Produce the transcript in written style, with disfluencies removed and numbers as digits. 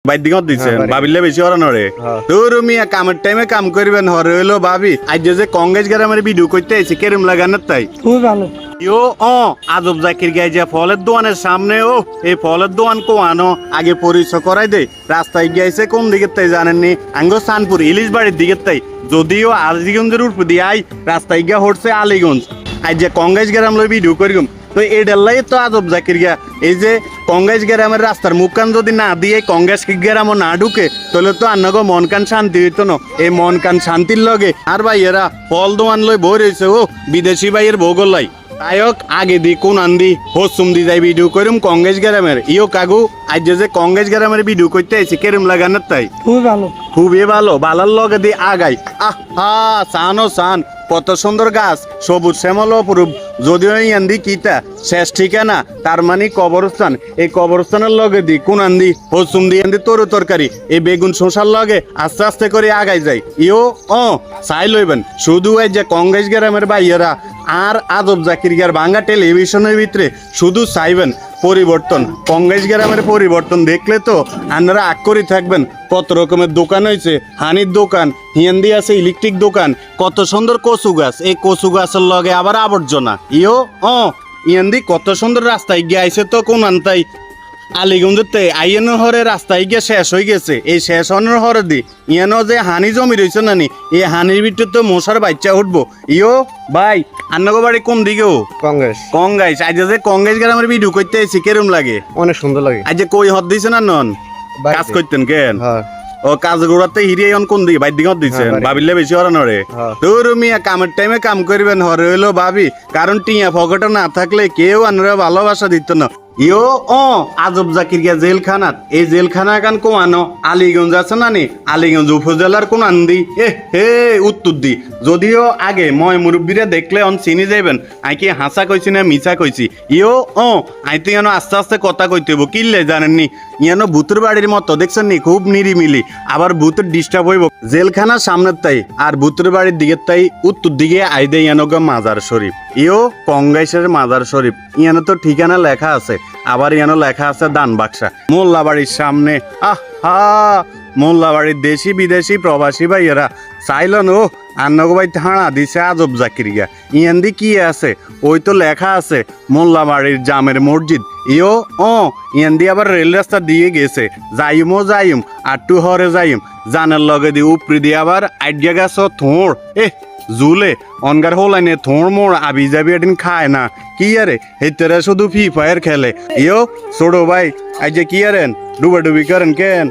বাইদিগত দিছেন ভাবিলে বেশি হরান রে তোর মিয়া কামের টাইমে কাম করবেন হরে হইলো ভাবি আজ যে কংগ্রেস গ্রামের ভিডিও করতে আইছি কেরম লাগানোর তাই খুবই ভালো ইও আজব জাকির গায়ে যে ফলের দোকানের সামনে এই ফলের দোকান কোয়ানো আগে পরিচয় করাই দে রাস্তায় গিয়েছে কোন দিকে তাই জানেননি আঙ্গো সানপুর ইলিশ বাড়ির দিকে তাই যদিও আলিগঞ্জের উপর দিয়ে আই রাস্তায় গিয়ে হচ্ছে আলিগঞ্জ আজ যে কংগ্রেস গ্রাম লই ভিডিও করিম তো এডাল্লাই তো আজব জাকির গিয়া এই যে কংগ্রেস গ্রামের রাস্তার মুখকান যদি না দিয়ে কংগ্রেস গ্রামও না ঢুকে তাহলে তো আন্নাগো মন কান শান্তি হইতো না এই মন কান শান্তির লগে আর ভাইয়েরা ফল দোয়ান লই বই রয়েছে বিদেশি ভাইয়ের ভোগল লাই তাইক আগে দি কোন আন্দি হসুম দি যাই ভিডিও করিম কংগ্রেস গ্রামের ইও কাগু আজ যে কংগ্রেস গ্রামের ভিডিও করতে আইছি কেরম লাগানোর তাই খুবই ভালো খুবই ভালো ভালোর লগে দি আগাই আহা সানো সান কত সুন্দর গাছ সবুজ শ্যামল অপরূপ যদিও ইয়ান্দি কিতা শেষ ঠিকানা তার মানে কবরস্থান এই কবরস্থানের লগে দি কোন আন্দি হসুম দি আন্দি তরু তরকারি এই বেগুন শসার লগে আস্তে আস্তে করে আগাই যায় ইও চাই লইবেন শুধু এই যে কংগ্রেস গ্রামের ভাইয়েরা আর আজব জাকির গার বাংলা টেলিভিশনের ভিতরে শুধু চাইবেন পরিবর্তন কংগ্রেস গ্রামের পরিবর্তন দেখলে তো আপনারা আগ করে থাকবেন কত রকমের দোকান হয়েছে হানির দোকান হিয়ান্দি আছে ইলেকট্রিক দোকান কত সুন্দর কচু গাছ এই কচু গাছের লগে আবার আবর্জনা ইয়ান্দি কত সুন্দর রাস্তায় গিয়ে আইছে তো কোন আনতাই আলিগঞ্জতে আইয়ানোর হরে রাস্তায় গিয়ে শেষ হয়ে গেছে এই শেষ হওয়ার হরে দি ইয়ানো যে হানি জমি রয়েছে নানি এই হানির ভিতরে তো মশার বাচ্চা উঠবো ভাই আন্নাগো বাড়ি কোন দিকেও কংগ্রেস আজ যে কংগ্রেস গ্রামের ভিডিও করতে আইছি কেরম লাগে অনেক সুন্দর লাগে আজ যে কই হদ দিছে না নন কাজ করতেন কেন ও কাজ গোড়াতে হিরে কোন দিকে বাইর দিকে দিচ্ছেন ভাবিলে বেশি হরান রে তোর মিয়া কামের টাইমে কাম করবেন হরে হইলো ভাবি কারণ টিয়া ফকটা না থাকলে কেউ আনরা ভালোবাসা দিত না আজব জাকির গিয়া জেলখানাত এই জেলখানা কান কোয়ানো আলিগঞ্জ আছে না নি আলিগঞ্জ উপজেলার কোন আন্দি উত্তর দি যদিও আগে ময় মুরব্বীরা দেখলে চিনি যাইবেন আই কি হাসা কইছি না মিছা কইছি আইতে ইয়ানো আস্তে আস্তে কথা কইতে হইব কিনলে জানেননি ইয়ানো ভূতের বাড়ির মতো দেখছেন নি খুব নিরিমিলি আবার ভূতের ডিস্টার্ব হইব জেলখানার সামনের তাই আর ভূতের বাড়ির দিকের তাই উত্তর দিকে আইদে ইয়ানো মাজার শরীফ কংগ্রেসের মাজার শরীফ ইয়ানো তো ঠিকানা লেখা আছে আবার ইয়ানো লেখা আছে দান বাক্সা মোল্লা বাড়ির সামনে মোল্লা বাড়ির দেশি বিদেশি প্রবাসী ভাইয়েরা চাইলেন আন্নগো ভাই হাঁড়া দিছে আজব জাকির গিয়া ইয়ান্দি কি আছে ওই তো লেখা আছে মোল্লা বাড়ির জামের মসজিদ ইয়ান্দি আবার রেল রাস্তা দিয়ে গেছে যাইম আট্টু হরে যাইম জানের লগে দিয়ে উপরি দিয়ে আবার আইডিয়া গাছ থোড় জুলে অনগার হোলাইনে থোড় মোড় আবি যাবি এদিন খায় না কি আরে হেতেরা শুধু ফ্রি ফায়ার খেলে ছোট ভাই আজ যে কি আরেন ডুবাডুবি করেন কেন